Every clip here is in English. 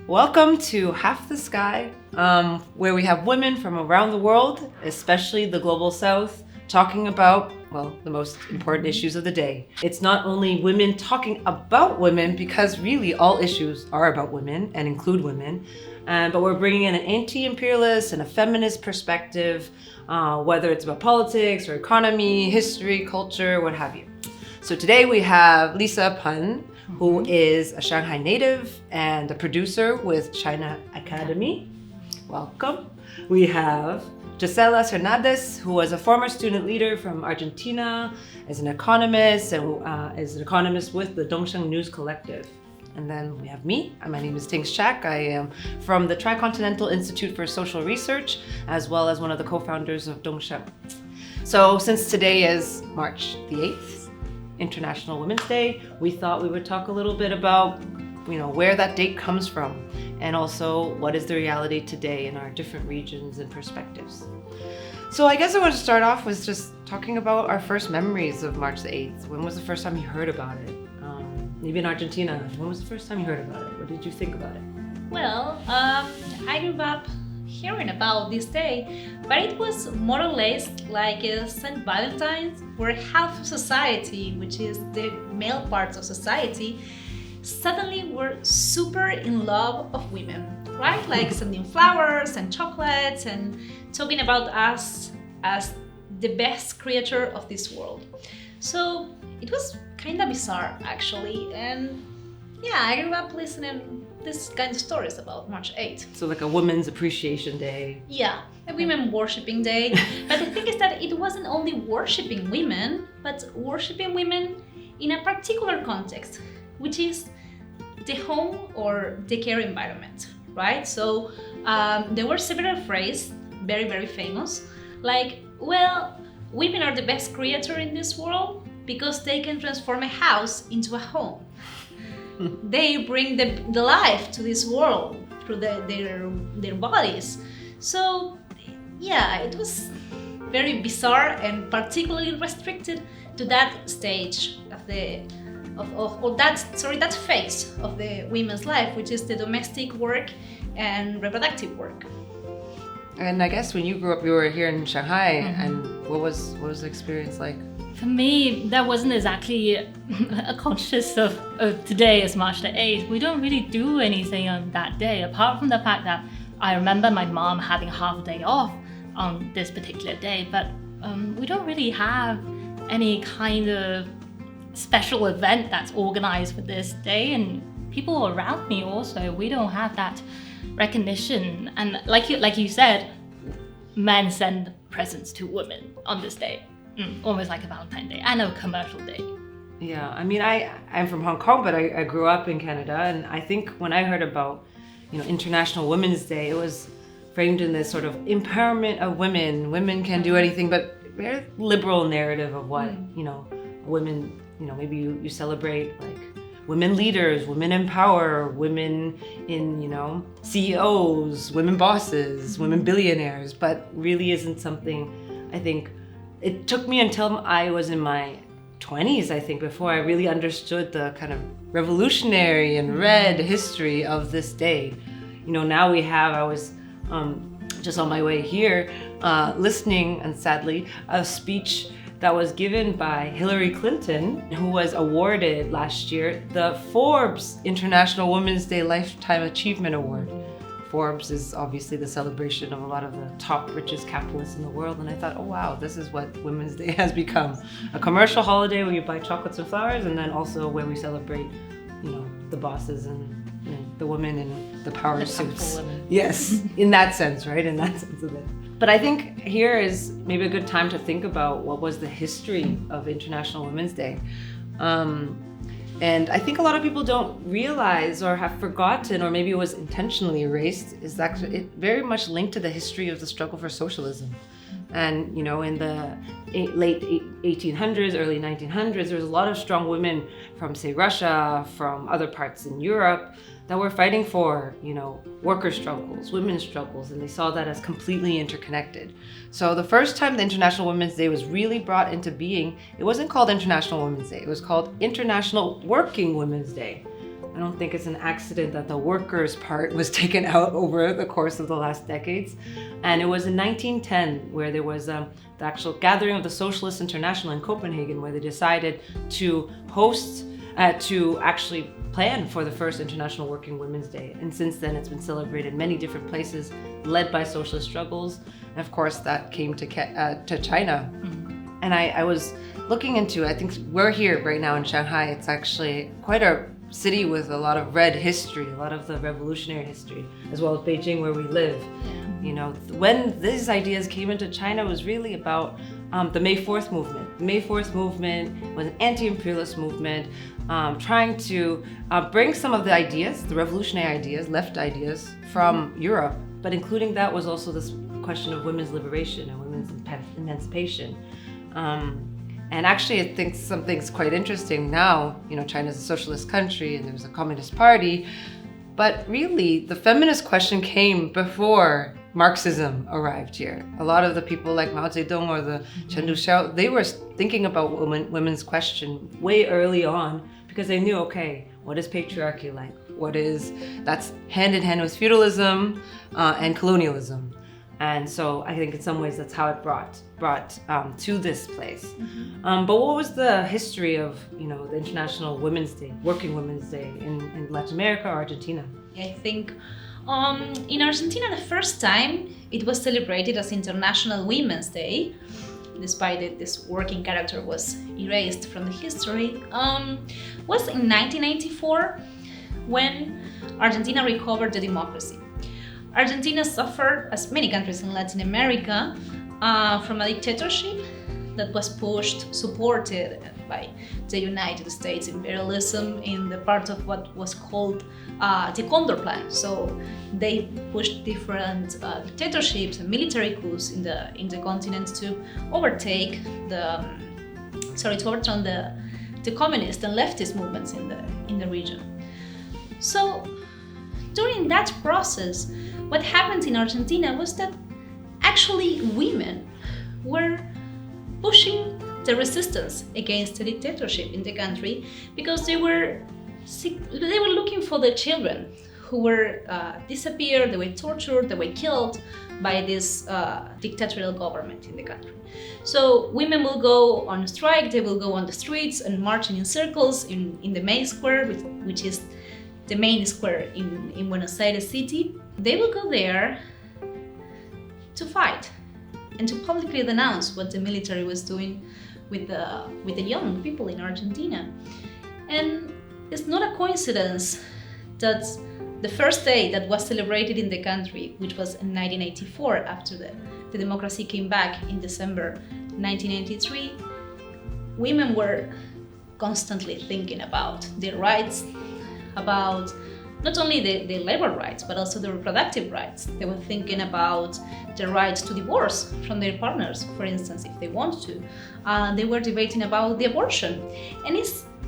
Welcome to Half the Sky, where we have women from around the world, especially the global south, talking about, well, the most important issues of the day. It's not only women talking about women, because really all issues are about women and include women, but we're bringing in an anti-imperialist and a feminist perspective, whether it's about politics or economy, history, culture, what have you. So today we have Lisa Pan, who is a Shanghai native and a producer with China Academy. Welcome. We have Gisela Hernandez, who was a former student leader from Argentina, is an economist and is an economist with the Dongsheng News Collective. And then we have me. My name is Ting Shak. I am from the Tricontinental Institute for Social Research, as well as one of the co-founders of Dongsheng. So since today is March the 8th, International Women's Day, we thought we would talk a little bit about, where that date comes from, and also what is the reality today in our different regions and perspectives. So I guess I want to start off with just talking about our first memories of March the 8th. When was the first time you heard about it? Maybe in Argentina, when was the first time you heard about it? What did you think about it? Well, I grew up hearing about this day, but it was more or less like St. Valentine's, where half of society, which is the male parts of society, suddenly were super in love of women, right? Like sending flowers and chocolates and talking about us as the best creature of this world. So it was kind of bizarre, actually, and yeah, I grew up listening this kind of stories about March 8th. So like a Women's Appreciation Day. Yeah, a women worshipping day. But the thing is that it wasn't only worshipping women, but worshipping women in a particular context, which is the home or the care environment, right? So there were several phrases, very, very famous, like, well, women are the best creator in this world because they can transform a house into a home. They bring the life to this world through their bodies. So yeah, it was very bizarre and particularly restricted to that stage of that phase of the women's life, which is the domestic work and reproductive work. And I guess when you grew up, you were here in Shanghai, and what was the experience like? For me, that wasn't exactly a conscious of today as March the 8th. We don't really do anything on that day, apart from the fact that I remember my mom having half a day off on this particular day, but we don't really have any kind of special event that's organized for this day, and people around me also, we don't have that recognition. And like you said, men send presents to women on this day. Almost like a Valentine's Day and a commercial day. Yeah, I mean, I'm from Hong Kong, but I grew up in Canada, and I think when I heard about, International Women's Day, it was framed in this sort of empowerment of women. Women can do anything, but very liberal narrative of what, women, maybe you celebrate like women leaders, women empower, women in, CEOs, women bosses, women billionaires, but really isn't something, I think. It took me until I was in my 20s, I think, before I really understood the kind of revolutionary and red history of this day. Now I was just on my way here listening, and sadly, a speech that was given by Hillary Clinton, who was awarded last year the Forbes International Women's Day Lifetime Achievement Award. Forbes is obviously the celebration of a lot of the top richest capitalists in the world, and I thought, oh wow, this is what Women's Day has become. A commercial holiday where you buy chocolates and flowers, and then also where we celebrate, the bosses and the women in the power suits. Yes, in that sense, right? In that sense of it. But I think here is maybe a good time to think about what was the history of International Women's Day. And I think a lot of people don't realize or have forgotten, or maybe it was intentionally erased, is that it very much linked to the history of the struggle for socialism. And, in the late 1800s, early 1900s, there was a lot of strong women from, say, Russia, from other parts in Europe that were fighting for, worker struggles, women's struggles, and they saw that as completely interconnected. So the first time the International Women's Day was really brought into being, it wasn't called International Women's Day, it was called International Working Women's Day. I don't think it's an accident that the workers' part was taken out over the course of the last decades. And it was in 1910 where there was the actual gathering of the Socialist International in Copenhagen, where they decided to host, to actually plan for the first International Working Women's Day. And since then, it's been celebrated in many different places, led by socialist struggles. And of course, that came to China. Mm-hmm. And I was looking into, I think we're here right now in Shanghai. It's actually quite a city with a lot of red history, a lot of the revolutionary history, as well as Beijing, where we live. You know, when these ideas came into China, it was really about the May 4th movement. The May 4th movement was an anti-imperialist movement, trying to bring some of the ideas, the revolutionary ideas, left ideas from Europe, but including that was also this question of women's liberation and women's emancipation. And actually, I think something's quite interesting now. You know, China's a socialist country and there's a communist party, but really the feminist question came before Marxism arrived here. A lot of the people like Mao Zedong or the Chen Duxiao, they were thinking about women's question way early on because they knew, okay, what is patriarchy like? That's hand in hand with feudalism and colonialism. And so I think in some ways that's how it brought to this place. Mm-hmm. But what was the history of, you know, the International Women's Day, Working Women's Day in Latin America or Argentina? I think in Argentina the first time it was celebrated as International Women's Day, despite that this working character was erased from the history, was in 1984 when Argentina recovered the democracy. Argentina suffered, as many countries in Latin America, from a dictatorship that was supported by the United States imperialism in the part of what was called the Condor Plan. So they pushed different dictatorships and military coups in the continent to overturn the communist and leftist movements in the region. So during that process, what happened in Argentina was that actually women were pushing the resistance against the dictatorship in the country because they were looking for the children who were disappeared, they were tortured, they were killed by this dictatorial government in the country. So women will go on strike, they will go on the streets and marching in circles in the main square, which is the main square in Buenos Aires city. They will go there to fight and to publicly denounce what the military was doing with the young people in Argentina. And it's not a coincidence that the first day that was celebrated in the country, which was in 1984 after the democracy came back in December 1993, women were constantly thinking about their rights, about not only the labor rights, but also the reproductive rights. They were thinking about the right to divorce from their partners, for instance, if they want to. They were debating about the abortion. And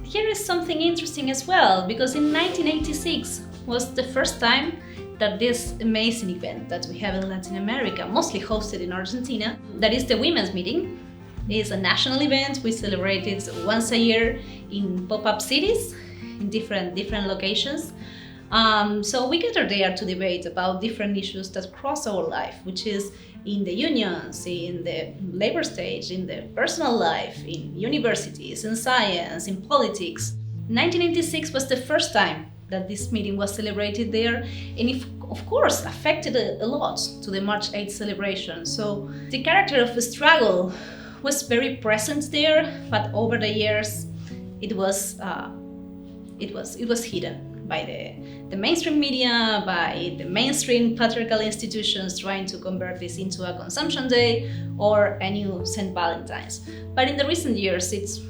here is something interesting as well, because in 1986 was the first time that this amazing event that we have in Latin America, mostly hosted in Argentina, that is the Women's Meeting. It's a national event. We celebrate it once a year in pop-up cities, in different locations. So we gather there to debate about different issues that cross our life, which is in the unions, in the labor stage, in the personal life, in universities, in science, in politics. 1996 was the first time that this meeting was celebrated there, and it of course affected a lot to the March 8th celebration. So the character of the struggle was very present there, but over the years it was hidden by the mainstream media, by the mainstream patriarchal institutions trying to convert this into a consumption day or a new St. Valentine's. But in the recent years, it's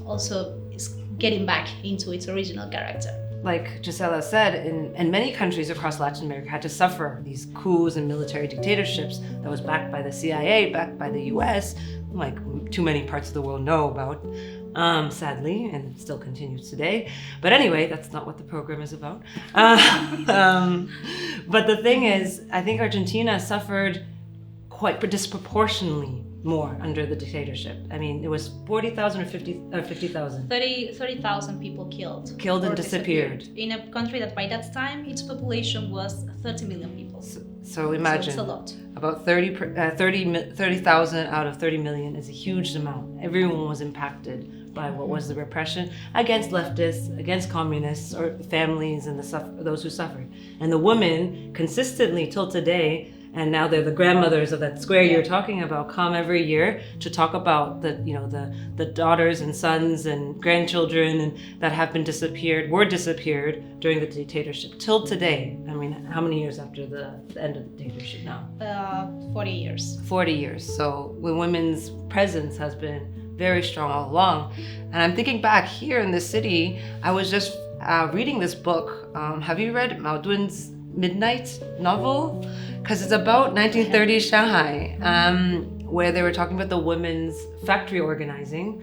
getting back into its original character. Like Gisela said, in many countries across Latin America had to suffer these coups and military dictatorships that was backed by the CIA, backed by the US, like too many parts of the world know about. Sadly, and it still continues today. But anyway, that's not what the program is about. But the thing is, I think Argentina suffered quite disproportionately more under the dictatorship? I mean, it was 40,000 or 50,000. 30,000 people killed. Killed and or disappeared. In a country that by that time, its population was 30 million people. So imagine, so it's a lot. About 30,000 out of 30 million is a huge amount. Everyone was impacted by what was the repression against leftists, against communists, or families and those who suffered. And the women consistently till today, and now they're the grandmothers of that square you're talking about, come every year to talk about the daughters and sons and grandchildren and that have been were disappeared during the dictatorship till today. I mean, how many years after the end of the dictatorship now? 40 years. 40 years. So women's presence has been very strong all along. And I'm thinking back here in the city, I was just reading this book. Have you read Mao Dun's Midnight novel? Because it's about 1930s Shanghai, where they were talking about the women's factory organizing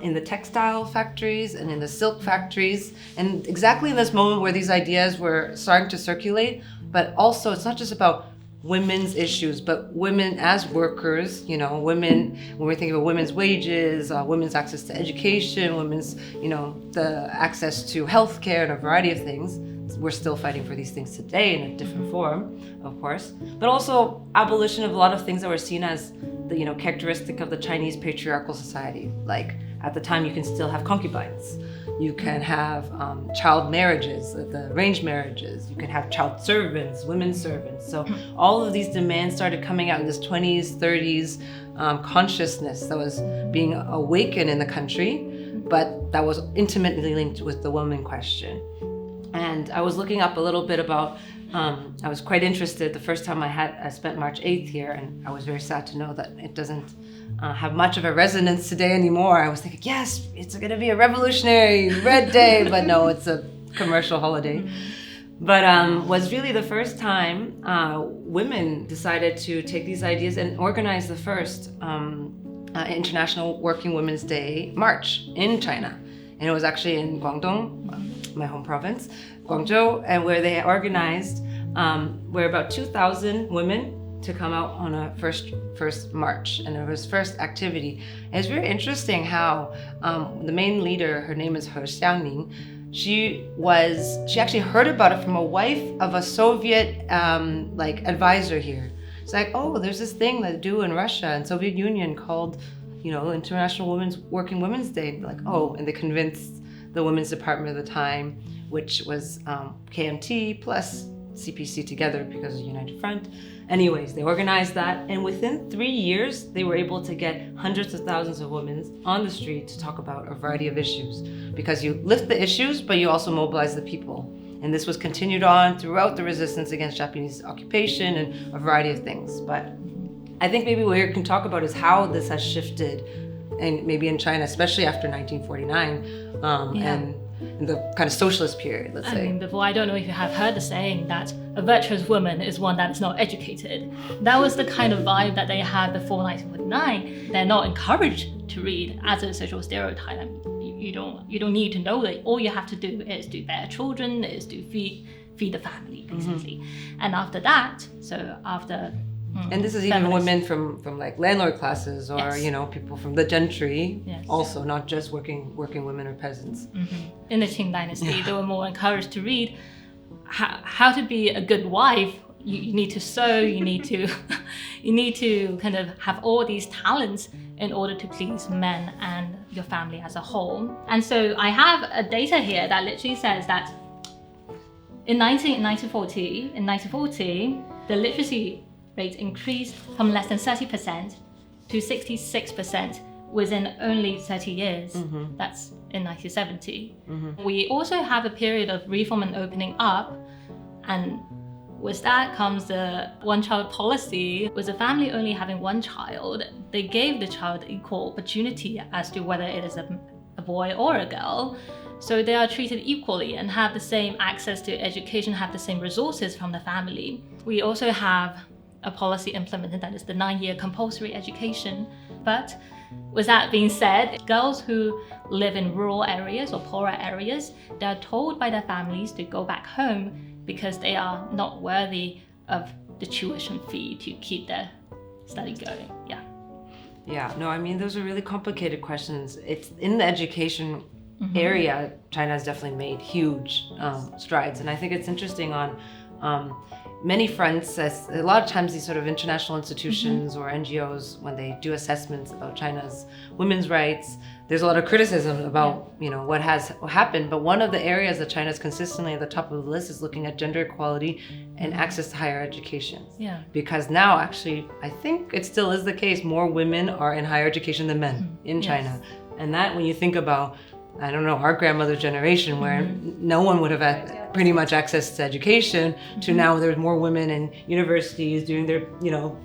in the textile factories and in the silk factories. And exactly in this moment where these ideas were starting to circulate, but also it's not just about women's issues, but women as workers, women, when we're thinking about women's wages, women's access to education, women's, the access to healthcare and a variety of things. We're still fighting for these things today in a different form, of course, but also abolition of a lot of things that were seen as the, characteristic of the Chinese patriarchal society. Like at the time, you can still have concubines. You can have child marriages, the arranged marriages. You can have child servants, women servants. So all of these demands started coming out in this 20s, 30s consciousness that was being awakened in the country, but that was intimately linked with the woman question. And I was looking up a little bit about, I was quite interested the first time I spent March 8th here, and I was very sad to know that it doesn't have much of a resonance today anymore. I was thinking, yes, it's going to be a revolutionary red day, but no, it's a commercial holiday. But was really the first time women decided to take these ideas and organize the first International Working Women's Day March in China. And it was actually in Guangdong, my home province, Guangzhou, and where they organized, where about 2,000 women to come out on a first march, and it was first activity. And it's very interesting how the main leader, her name is He Xiangning, she actually heard about it from a wife of a Soviet advisor here. It's like, oh, there's this thing they do in Russia and Soviet Union called International Working Women's Day. Like, oh, and they convinced the Women's Department at the time, which was KMT plus CPC together because of United Front. Anyways, they organized that, and within 3 years, they were able to get hundreds of thousands of women on the street to talk about a variety of issues. Because you lift the issues, but you also mobilize the people. And this was continued on throughout the resistance against Japanese occupation and a variety of things. But I think maybe what we can talk about is how this has shifted, and maybe in China, especially after 1949, and in the kind of socialist period, let's say. I mean, before, I don't know if you have heard the saying that a virtuous woman is one that is not educated. That was the kind of vibe that they had before 1949. They're not encouraged to read as a social stereotype. I mean, you don't need to know that. All you have to do is to bear children, is to feed the family, basically. And after that, and this is even women from like landlord classes or yes. People from the gentry, yes. also not just working women or peasants. Mm-hmm. In the Qing dynasty, they were more encouraged to read how to be a good wife. You need to sew. You need to kind of have all these talents in order to please men and your family as a whole. And so I have a data here that literally says that in 1940, the literacy rate increased from less than 30% to 66% within only 30 years. Mm-hmm. That's in 1970. Mm-hmm. We also have a period of reform and opening up, and with that comes the one-child policy. With a family only having one child, they gave the child equal opportunity as to whether it is a boy or a girl. So they are treated equally and have the same access to education, have the same resources from the family. We also have a policy implemented that is the 9-year compulsory education. But with that being said, girls who live in rural areas or poorer areas, they are told by their families to go back home because they are not worthy of the tuition fee to keep their study going. Yeah. Yeah, no, I mean, those are really complicated questions. It's in the education area, China has definitely made huge strides. And I think it's interesting on many fronts, as a lot of times these sort of international institutions or NGOs, when they do assessments about China's women's rights, there's a lot of criticism about, you know, what has happened. But one of the areas that China is consistently at the top of the list is looking at gender equality and access to higher education. Yeah. Because now, actually, I think it still is the case, more women are in higher education than men in China. And that, when you think about, I don't know, our grandmother's generation, where no one would have had pretty much access to education, to now there's more women in universities doing their, you know,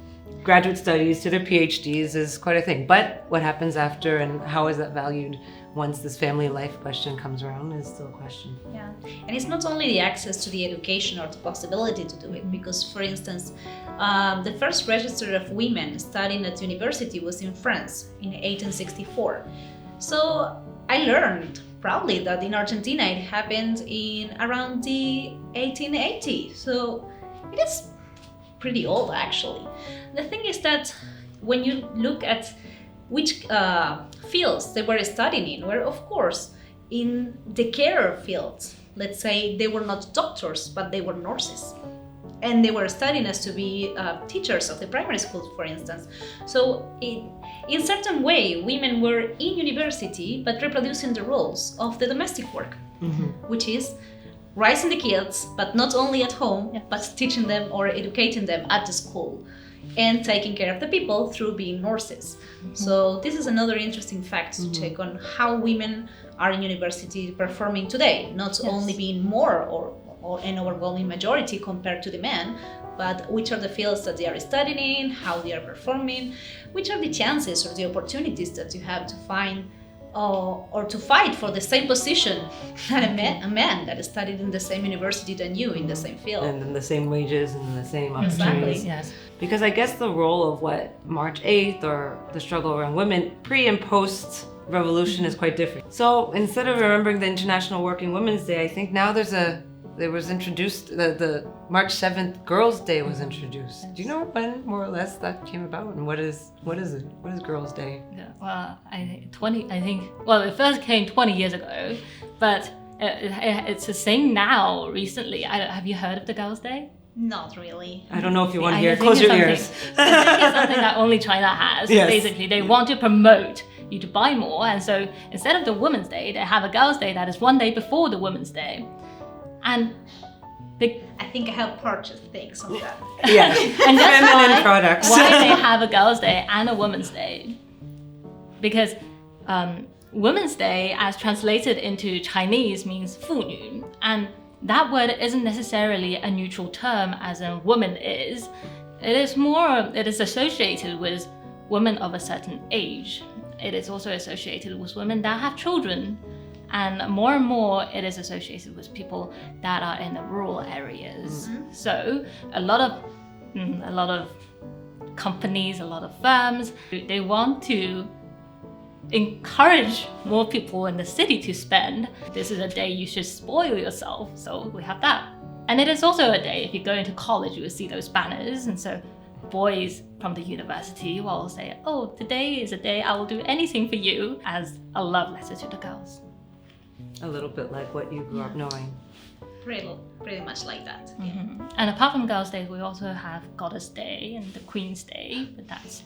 graduate studies to their PhDs is quite a thing. But what happens after, and how is that valued once this family life question comes around, is still a question. Yeah, and it's not only the access to the education or the possibility to do it, because, for instance, the first register of women studying at university was in France in 1864. So I learned proudly that in Argentina it happened in around the 1880. So it is pretty old, actually. The thing is that when you look at which fields they were studying in, were of course in the care fields. Let's say they were not doctors, but they were nurses. And they were studying as to be teachers of the primary schools, for instance. So in certain way, women were in university, but reproducing the roles of the domestic work, which is raising the kids, but not only at home, but teaching them or educating them at the school, and taking care of the people through being nurses. So this is another interesting fact to check on how women are in university performing today, not only being more or an overwhelming majority compared to the men, but which are the fields that they are studying, how they are performing, which are the chances or the opportunities that you have to find or to fight for the same position that a man that studied in the same university than you in the same field. And then the same wages and the same Exactly. opportunities. Yes. Because I guess the role of what March 8th or the struggle around women pre and post revolution is quite different. So instead of remembering the International Working Women's Day, I think now there was introduced, the March 7th Girls' Day was introduced. Do you know when more or less that came about, and what is it? What is Girls' Day? Yeah, well, it first came 20 years ago, but it's the same now recently. Have you heard of the Girls' Day? Not really. I don't know if you want to I hear. think Close it's your something- ears. I think it's something that only China has. Yes. Basically, they want to promote you to buy more, and so instead of the Women's Day, they have a Girls' Day that is one day before the Women's Day. And I think I have purchased things on that. Yes. and that's Feminine products. why they have a Girls' Day and a Women's Day. Because Women's Day, as translated into Chinese, means 妇女, and that word isn't necessarily a neutral term as a woman is. It is associated with women of a certain age. It is also associated with women that have children. And more, it is associated with people that are in the rural areas. So a lot of companies, a lot of firms, they want to encourage more people in the city to spend. This is a day you should spoil yourself, so we have that. And it is also a day, if you go into college, you will see those banners, and so boys from the university will say, oh, today is a day I will do anything for you, as a love letter to the girls. A little bit like what you grew up knowing. Pretty much like that. And apart from Girls' Day, we also have Goddess Day and the Queen's Day, but that's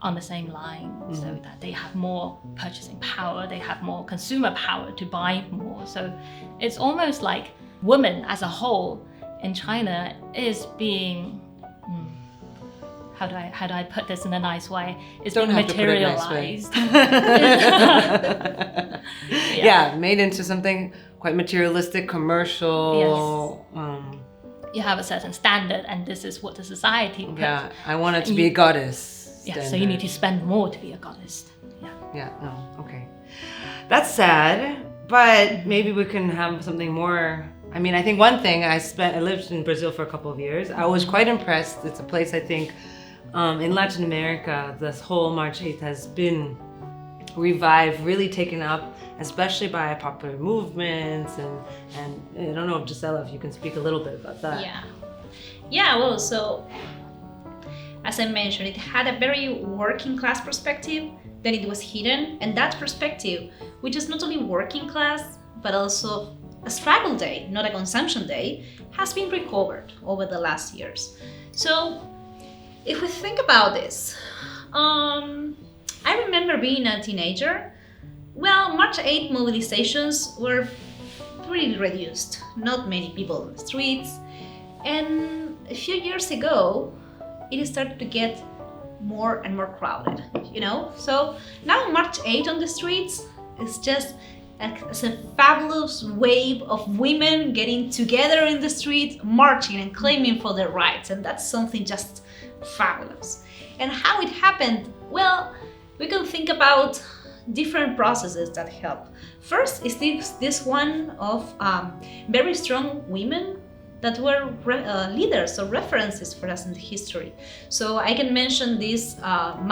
on the same line, so that they have more purchasing power, they have more consumer power to buy more. So it's almost like women as a whole in China is being, how do I put this in a nice way? It's Don't being have to put it a nice way. materialized. Yeah, made into something quite materialistic, commercial. You have a certain standard, and this is what the society puts. Yeah, I want it to be a goddess. Yeah, so standard. you need to spend more to be a goddess. Yeah. Yeah, no, okay. That's sad, but maybe we can have something more. I mean, I think one thing, I lived in Brazil for a couple of years. I was quite impressed. It's a place, I think, in Latin America, this whole March 8th has been revived, really taken up, especially by popular movements. And I don't know, Gisela, if you can speak a little bit about that. Yeah, well, so as I mentioned, it had a very working class perspective, then it was hidden, and that perspective, which is not only working class, but also a struggle day, not a consumption day, has been recovered over the last years. So, if we think about this, I remember being a teenager. Well, March 8 mobilizations were pretty reduced, not many people in the streets, and a few years ago, it started to get more and more crowded, you know? So now March 8 on the streets is just as a fabulous wave of women getting together in the street, marching and claiming for their rights, and that's something just fabulous. And how it happened? Well, we can think about different processes that help. First is this one of very strong women that were leaders or references for us in the history. So I can mention these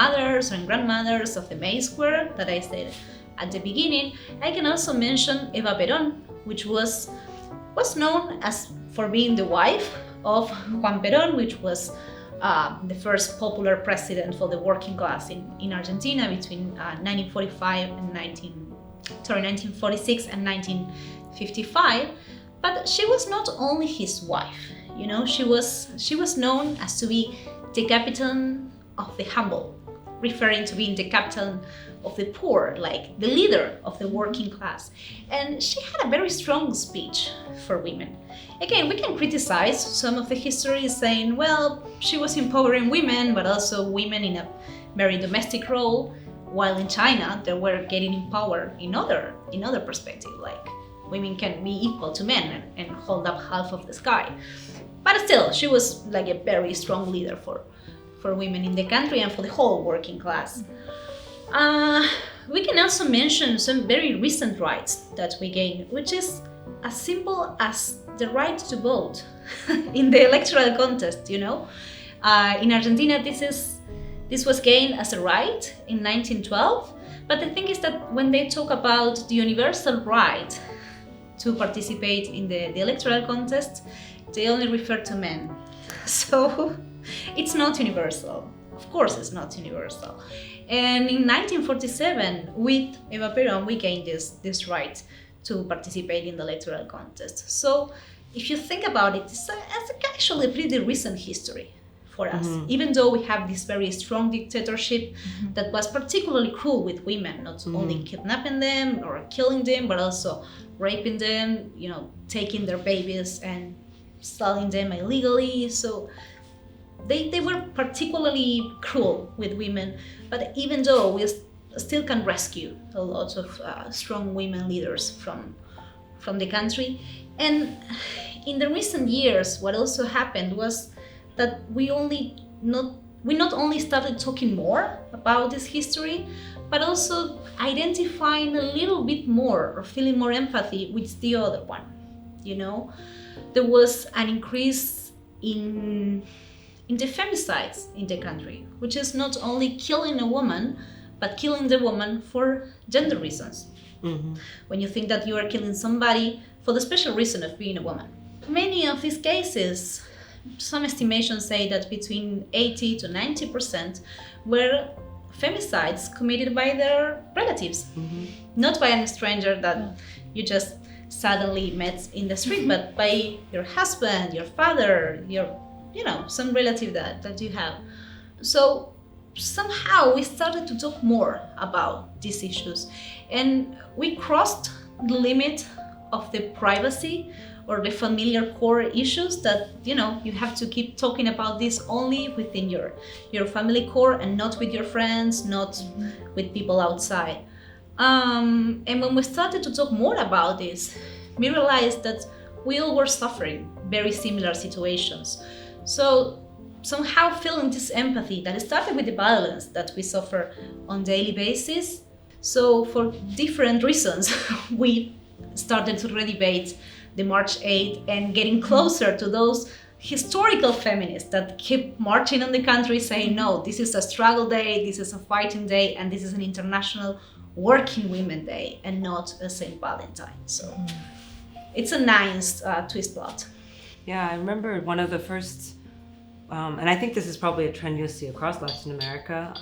mothers and grandmothers of the May Square that I said at the beginning. I can also mention Eva Perón, which was known as for being the wife of Juan Perón, which was the first popular president for the working class in Argentina between 1946 and 1955. But she was not only his wife, you know, she was known as to be the captain of the humble, referring to being the captain of the poor, like the leader of the working class. And she had a very strong speech for women. Again, we can criticize some of the history saying, well, she was empowering women, but also women in a very domestic role, while in China they were getting empowered in other perspective, like women can be equal to men and hold up half of the sky. But still, she was like a very strong leader for women in the country and for the whole working class. We can also mention some very recent rights that we gained, which is as simple as the right to vote in the electoral contest, you know. In Argentina, this was gained as a right in 1912, but the thing is that when they talk about the universal right to participate in the electoral contest, they only refer to men. So it's not universal. Of course it's not universal. And in 1947, with Eva Perón, we gained this right to participate in the electoral contest. So if you think about it, it's actually a pretty recent history for us, even though we have this very strong dictatorship that was particularly cruel with women, not only kidnapping them or killing them, but also raping them, you know, taking their babies and selling them illegally. So they were particularly cruel with women, but even though we still can rescue a lot of strong women leaders from the country. And in the recent years, what also happened was that we not only started talking more about this history, but also identifying a little bit more or feeling more empathy with the other one. You know, there was an increase in the femicides in the country, which is not only killing a woman, but killing the woman for gender reasons. When you think that you are killing somebody for the special reason of being a woman. Many of these cases, some estimations say that between 80 to 90% were femicides committed by their relatives, not by a stranger that you just suddenly met in the street, but by your husband, your father, some relative that you have. So somehow we started to talk more about these issues, and we crossed the limit of the privacy or the familiar core issues that, you have to keep talking about this only within your family core and not with your friends, not with people outside. And when we started to talk more about this, we realized that we all were suffering very similar situations. So somehow feeling this empathy that started with the violence that we suffer on a daily basis. So for different reasons, we started to redebate the March 8 and getting closer to those historical feminists that keep marching on the country saying, no, this is a struggle day, this is a fighting day, and this is an international working women day and not a St. Valentine. So it's a nice twist plot. Yeah, I remember one of the first and I think this is probably a trend you'll see across Latin America,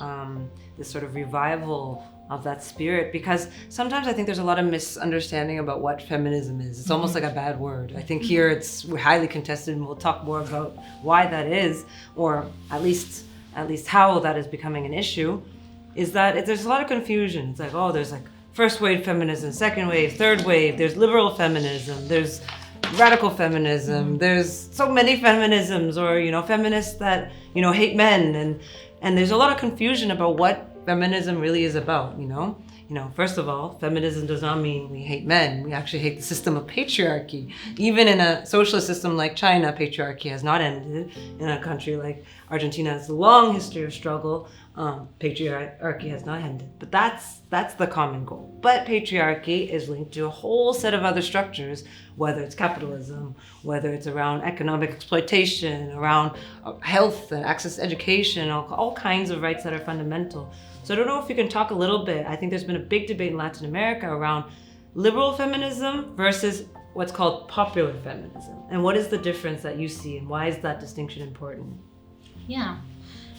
this sort of revival of that spirit, because sometimes I think there's a lot of misunderstanding about what feminism is. It's almost like a bad word. I think here we're highly contested, and we'll talk more about why that is, or at least how that is becoming an issue, is that there's a lot of confusion. It's like, oh, there's like first wave feminism, second wave, third wave, there's liberal feminism, there's radical feminism, there's so many feminisms, or, you know, feminists that, you know, hate men, and there's a lot of confusion about what feminism really is about, you know. First of all, feminism does not mean we hate men. We actually hate the system of patriarchy. Even in a socialist system like China, patriarchy has not ended. In a country like Argentina has a long history of struggle. Patriarchy has not ended. But that's the common goal. But patriarchy is linked to a whole set of other structures, whether it's capitalism, whether it's around economic exploitation, around health and access to education, all kinds of rights that are fundamental. So I don't know if you can talk a little bit. I think there's been a big debate in Latin America around liberal feminism versus what's called popular feminism. And what is the difference that you see, and why is that distinction important? Yeah,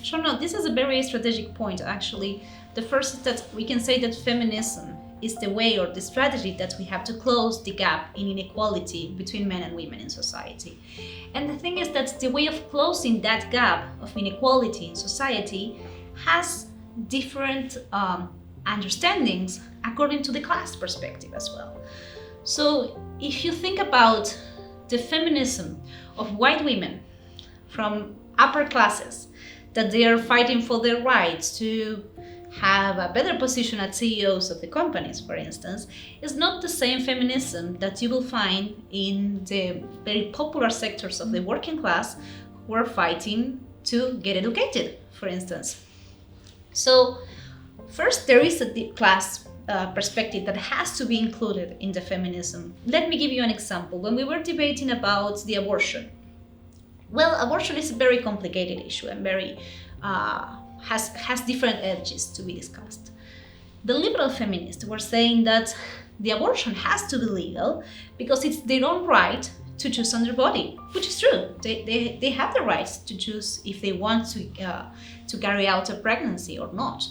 sure. No, this is a very strategic point, actually. The first is that we can say that feminism is the way or the strategy that we have to close the gap in inequality between men and women in society. And the thing is that the way of closing that gap of inequality in society has different understandings according to the class perspective as well. So if you think about the feminism of white women from upper classes, that they are fighting for their rights to have a better position as CEOs of the companies, for instance, is not the same feminism that you will find in the very popular sectors of the working class who are fighting to get educated, for instance. So first, there is a class perspective that has to be included in the feminism. Let me give you an example. When we were debating about the abortion, well, abortion is a very complicated issue and very has different edges to be discussed. The liberal feminists were saying that the abortion has to be legal because it's their own right to choose on their body, which is true. They have the right to choose if they want to carry out a pregnancy or not.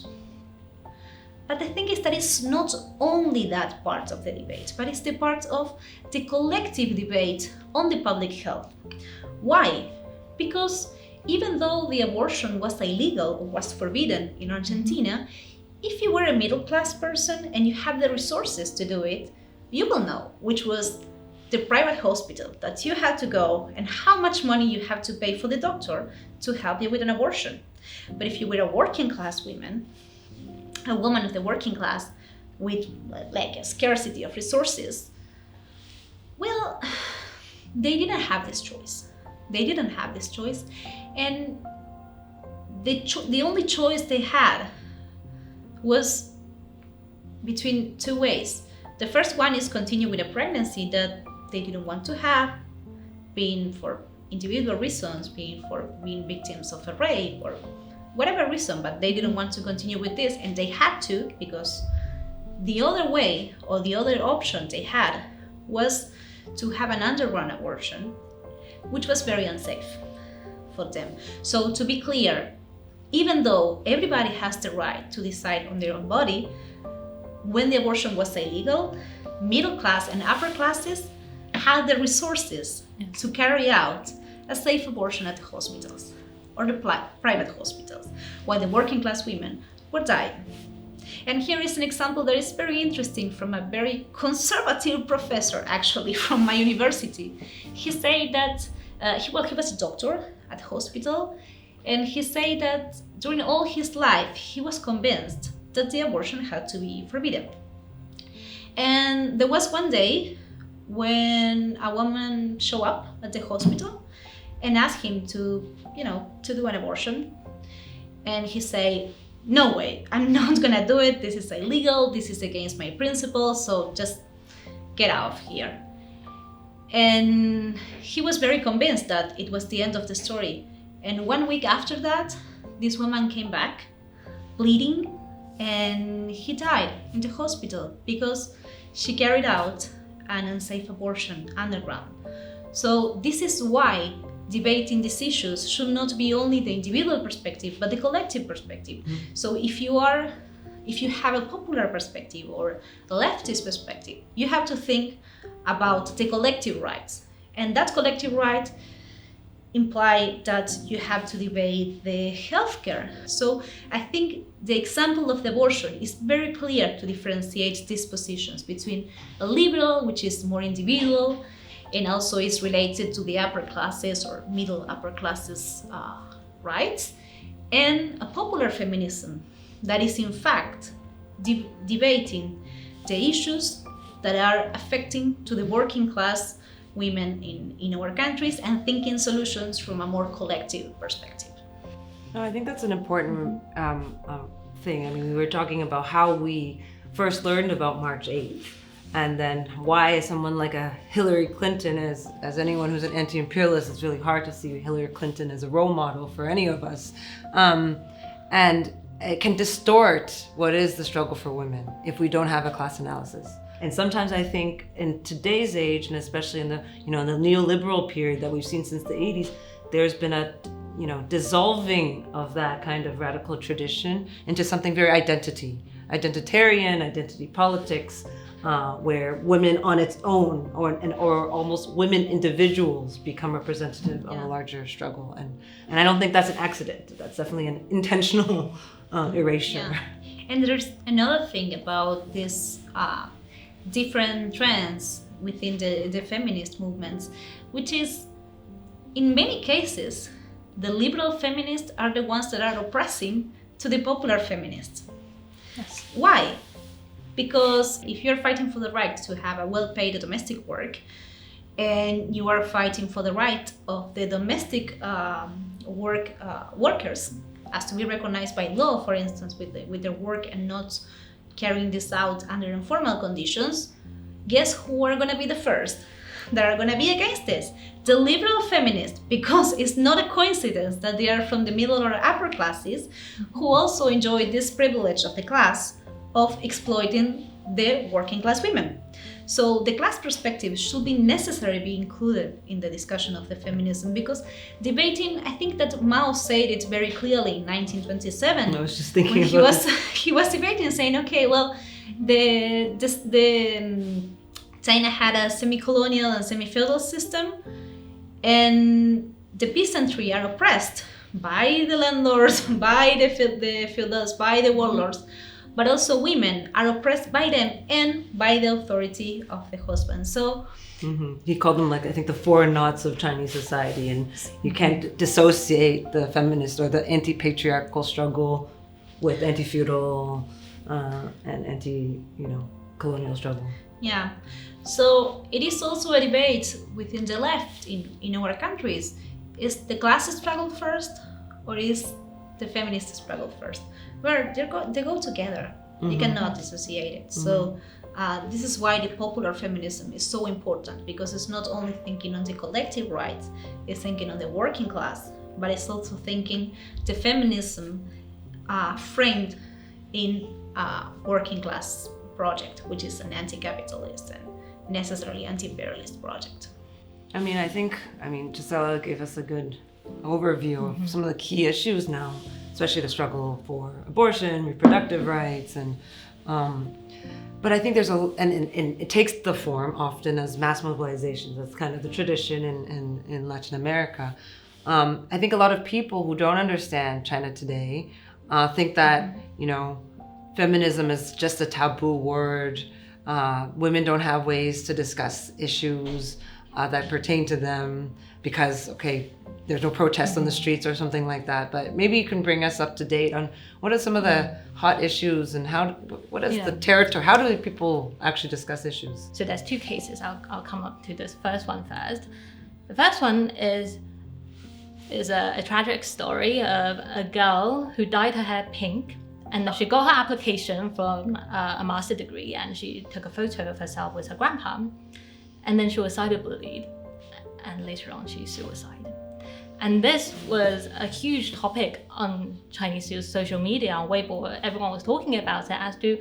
But the thing is that it's not only that part of the debate, but it's the part of the collective debate on the public health. Why? Because even though the abortion was illegal or was forbidden in Argentina, if you were a middle-class person and you have the resources to do it, you will know which was the private hospital that you had to go and how much money you have to pay for the doctor to help you with an abortion. But if you were a working class woman, a woman of the working class with like a scarcity of resources, well, they didn't have this choice. And the only choice they had was between two ways. The first one is continue with a pregnancy that they didn't want to have, being for individual reasons, being victims of a rape or whatever reason, but they didn't want to continue with this, and they had to because the other way or the other option they had was to have an underground abortion, which was very unsafe for them. So to be clear, even though everybody has the right to decide on their own body, when the abortion was illegal, middle class and upper classes had the resources to carry out a safe abortion at the hospitals or the private hospitals, while the working class women were dying. And here is an example that is very interesting from a very conservative professor, actually, from my university. He said that, he was a doctor at the hospital, and he said that during all his life, he was convinced that the abortion had to be forbidden. And there was one day when a woman showed up at the hospital and asked him to do an abortion. And he said, "No way, I'm not gonna do it. This is illegal. This is against my principles. So just get out of here." And he was very convinced that it was the end of the story. And 1 week after that, this woman came back bleeding, and he died in the hospital because she carried out an unsafe abortion underground. So this is why debating these issues should not be only the individual perspective, but the collective perspective. So if you have a popular perspective or a leftist perspective, you have to think about the collective rights. And that collective right imply that you have to debate the healthcare. So I think the example of the abortion is very clear to differentiate these positions between a liberal, which is more individual, and also is related to the upper classes or middle upper classes rights, and a popular feminism that is in fact debating the issues that are affecting to the working class women in our countries and thinking solutions from a more collective perspective. No, I think that's an important thing. I mean, we were talking about how we first learned about March 8th, and then why someone like a Hillary Clinton, as anyone who's an anti-imperialist, it's really hard to see Hillary Clinton as a role model for any of us. And it can distort what is the struggle for women if we don't have a class analysis. And sometimes I think in today's age, and especially in the in the neoliberal period that we've seen since the 80s, there's been a dissolving of that kind of radical tradition into something very identitarian, identity politics, where women on its own or almost women individuals become representative of a larger struggle. And I don't think that's an accident. That's definitely an intentional erasure. Yeah. And there's another thing about this different trends within the feminist movements, which is in many cases the liberal feminists are the ones that are oppressing to the popular feminists. Yes. Why? Because if you're fighting for the right to have a well-paid domestic work, and you are fighting for the right of the domestic workers as to be recognized by law, for instance, with their work and not carrying this out under informal conditions, guess who are going to be the first that are going to be against this? The liberal feminists, because it's not a coincidence that they are from the middle or upper classes who also enjoy this privilege of the class of exploiting the working class women. So the class perspective should be necessarily be included in the discussion of the feminism, because debating, I think that Mao said it very clearly in 1927. I was just thinking when about he was debating, saying, okay, well, China had a semi-colonial and semi-feudal system, and the peasantry are oppressed by the landlords, by the feudals, by the warlords. But also women are oppressed by them and by the authority of the husband. So he called them, like, I think, the four knots of Chinese society, and you can't dissociate the feminist or the anti-patriarchal struggle with anti-feudal and anti-colonial struggle. Yeah. So it is also a debate within the left in our countries. Is the class struggle first, or is the feminist struggle first? Where they go together. Mm-hmm. You cannot dissociate it. Mm-hmm. So this is why the popular feminism is so important, because it's not only thinking on the collective rights, it's thinking on the working class, but it's also thinking the feminism framed in a working class project, which is an anti-capitalist and necessarily anti-imperialist project. I mean, Gisela gave us a good overview of some of the key issues now, especially the struggle for abortion, reproductive rights, and but I think there's and it takes the form often as mass mobilizations. That's kind of the tradition in Latin America. I think a lot of people who don't understand China today think that feminism is just a taboo word. Women don't have ways to discuss issues that pertain to them because, there's no protests on the streets or something like that. But maybe you can bring us up to date on what are some of the hot issues and what is the territory? How do people actually discuss issues? So there's two cases. I'll come up to this first one first. The first one is a tragic story of a girl who dyed her hair pink, and she got her application from a master's degree, and she took a photo of herself with her grandpa, and then she was cyberbullied, and later on she suicided. And this was a huge topic on Chinese social media, on Weibo. Everyone was talking about it as to,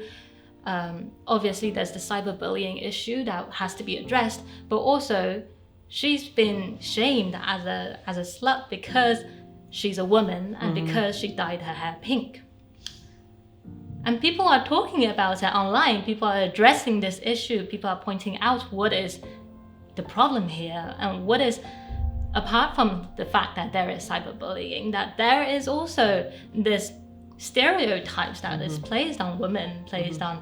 obviously there's the cyberbullying issue that has to be addressed, but also she's been shamed as a slut because she's a woman and because she dyed her hair pink. And people are talking about it online. People are addressing this issue. People are pointing out what is the problem here and what is, apart from the fact that there is cyberbullying, that there is also this stereotypes that is placed on women, placed on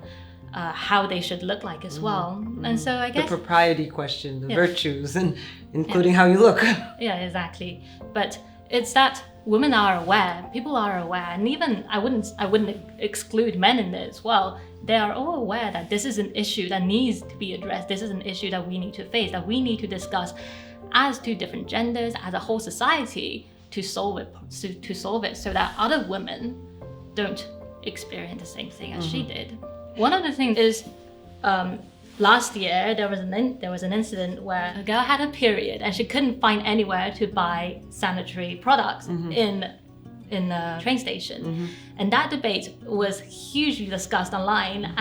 how they should look like as well. And so I guess the propriety question, the virtues, and including how you look. Yeah, exactly. But it's that women are aware, people are aware, and even I wouldn't exclude men in there as well. They are all aware that this is an issue that needs to be addressed. This is an issue that we need to face, that we need to discuss as two different genders, as a whole society, to solve it so that other women don't experience the same thing as she did. One of the things is last year there was an incident where a girl had a period and she couldn't find anywhere to buy sanitary products in a train station. And that debate was hugely discussed online,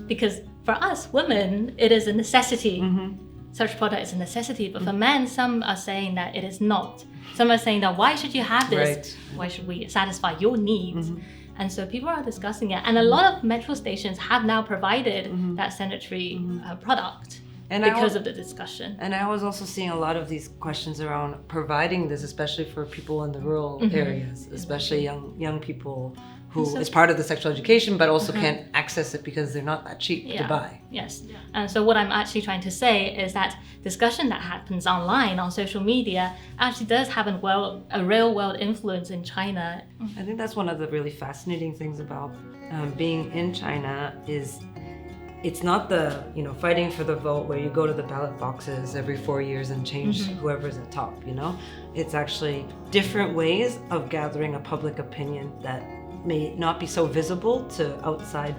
because for us women it is a necessity. Such product is a necessity, but for men, some are saying that it is not. Some are saying that why should you have this? Right. Why should we satisfy your needs? And so people are discussing it, and a lot of metro stations have now provided that sanitary product because of the discussion. And I was also seeing a lot of these questions around providing this, especially for people in the rural areas, especially young people who is part of the sexual education, but also can't access it because they're not that cheap to buy. Yes. Yeah. And so what I'm actually trying to say is that discussion that happens online on social media actually does have a real world influence in China. I think that's one of the really fascinating things about being in China is it's not the, fighting for the vote where you go to the ballot boxes every 4 years and change whoever's at top, It's actually different ways of gathering a public opinion that may not be so visible to outside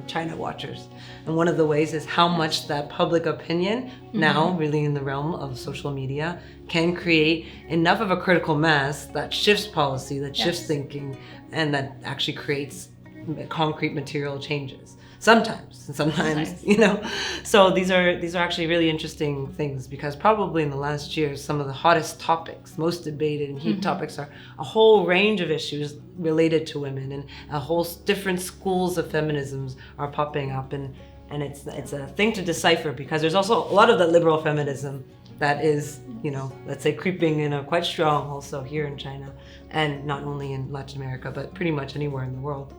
China watchers. And one of the ways is how much that public opinion now really in the realm of social media can create enough of a critical mass that shifts policy, that shifts thinking, and that actually creates concrete material changes. Sometimes, So these are actually really interesting things, because probably in the last year, some of the hottest topics, most debated and heat topics are a whole range of issues related to women, and a whole different schools of feminisms are popping up, and it's a thing to decipher, because there's also a lot of that liberal feminism that is, let's say creeping in quite strong also here in China, and not only in Latin America, but pretty much anywhere in the world.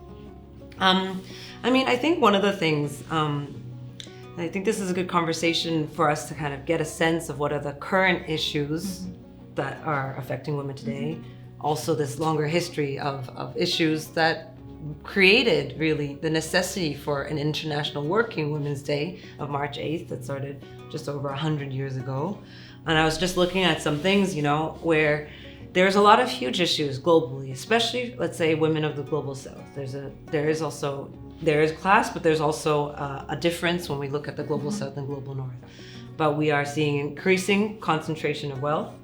I think one of the things, I think this is a good conversation for us to kind of get a sense of what are the current issues that are affecting women today. Also this longer history of issues that created really the necessity for an International Working Women's Day of March 8th that started just over 100 years ago. And I was just looking at some things, where there's a lot of huge issues globally, especially, let's say, women of the global south. There is class, but there's also a difference when we look at the global south and global north. But we are seeing increasing concentration of wealth.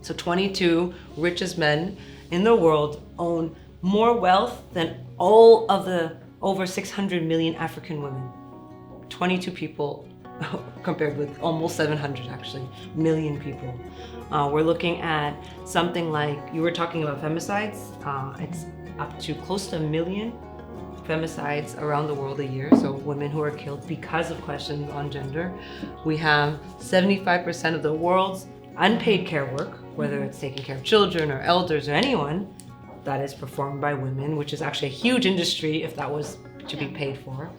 So 22 richest men in the world own more wealth than all of the over 600 million African women. 22 people compared with almost 700 actually million people. We're looking at something like, you were talking about femicides. It's up to close to 1 million femicides around the world a year, so women who are killed because of questions on gender. We have 75% of the world's unpaid care work, whether it's taking care of children or elders or anyone, that is performed by women, which is actually a huge industry if that was to be paid for.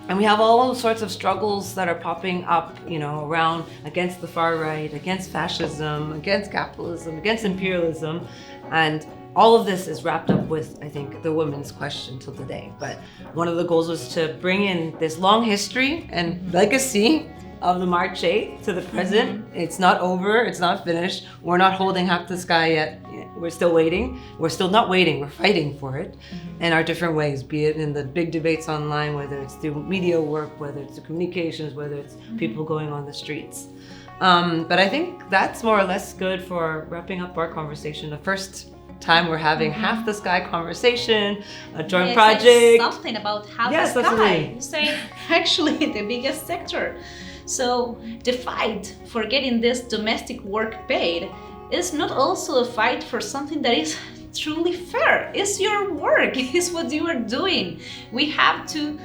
And we have all sorts of struggles that are popping up, around against the far right, against fascism, against capitalism, against imperialism. And all of this is wrapped up with, I think, the women's question till today. But one of the goals was to bring in this long history and legacy of the March 8th to the present. It's not over, it's not finished. We're not holding half the sky yet. We're still waiting. We're still not waiting, we're fighting for it in our different ways, be it in the big debates online, whether it's through media work, whether it's through communications, whether it's people going on the streets. But I think that's more or less good for wrapping up our conversation. The first time we're having half the sky conversation, a joint project. Something about half yes, the sky. Absolutely. You say actually the biggest sector. So the fight for getting this domestic work paid is not also a fight for something that is truly fair. It's your work, it's what you are doing. We have to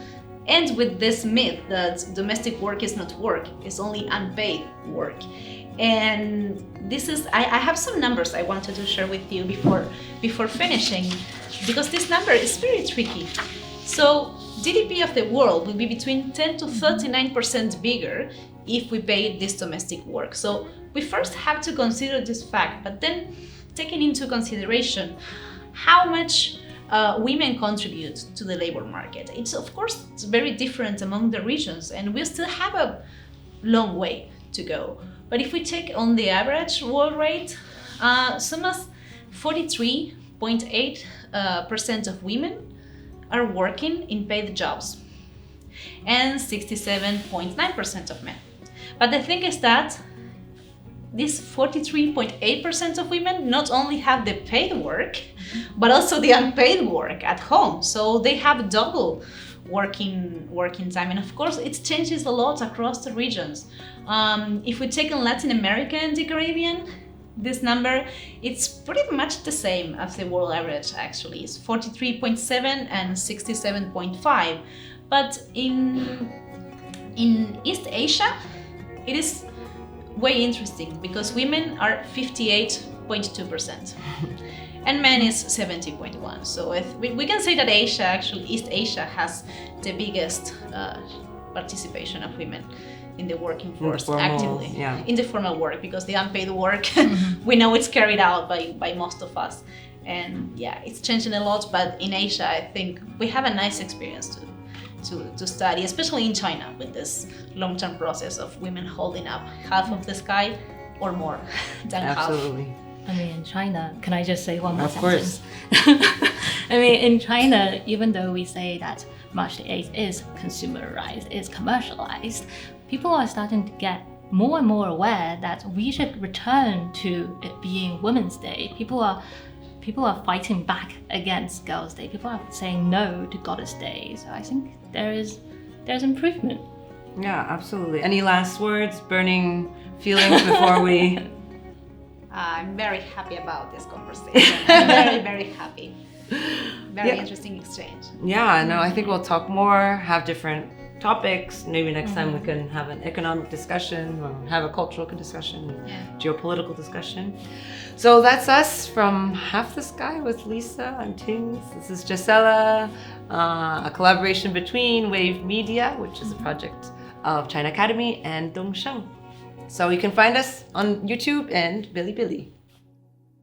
end with this myth that domestic work is not work, it's only unpaid work. And this is, I have some numbers I wanted to share with you before finishing, because this number is very tricky. So GDP of the world will be between 10 to 39% bigger if we pay this domestic work. So we first have to consider this fact, but then taking into consideration how much women contribute to the labor market. It's of course it's very different among the regions, and we still have a long way to go. But if we take on the average world rate, some as 43.8% of women are working in paid jobs, and 67.9% of men. But the thing is that this 43.8% of women not only have the paid work, but also the unpaid work at home. So they have double working time. And of course, it changes a lot across the regions. If we take in Latin America and the Caribbean, this number, it's pretty much the same as the world average, actually. It's 43.7 and 67.5. But in East Asia, it is way interesting because women are 58.2% and men is 70.1%. So if we can say that Asia, actually East Asia, has the biggest participation of women in the working force actively. Yeah. In the formal work, because the unpaid work we know it's carried out by most of us. And yeah, it's changing a lot, but in Asia I think we have a nice experience to study, especially in China, with this long-term process of women holding up half of the sky or more than Absolutely. half. I mean, in China, can I just say one more Of sentence? I mean, in China, even though we say that March the 8th is consumerized, is commercialized, people are starting to get more and more aware that we should return to it being Women's Day. People are fighting back against Girls' Day. People are saying no to Goddess Day. So I think there's improvement. Yeah, absolutely. Any last words, burning feelings before we... I'm very happy about this conversation. I'm very, very happy. Very interesting exchange. Yeah, no, I think we'll talk more, have different topics. Maybe next time we can have an economic discussion or have a cultural discussion, geopolitical discussion. So that's us from Half the Sky with Lisa and Tings. This is Gisela, a collaboration between Wave Media, which is a project of China Academy, and Dongsheng. So you can find us on YouTube and Bilibili.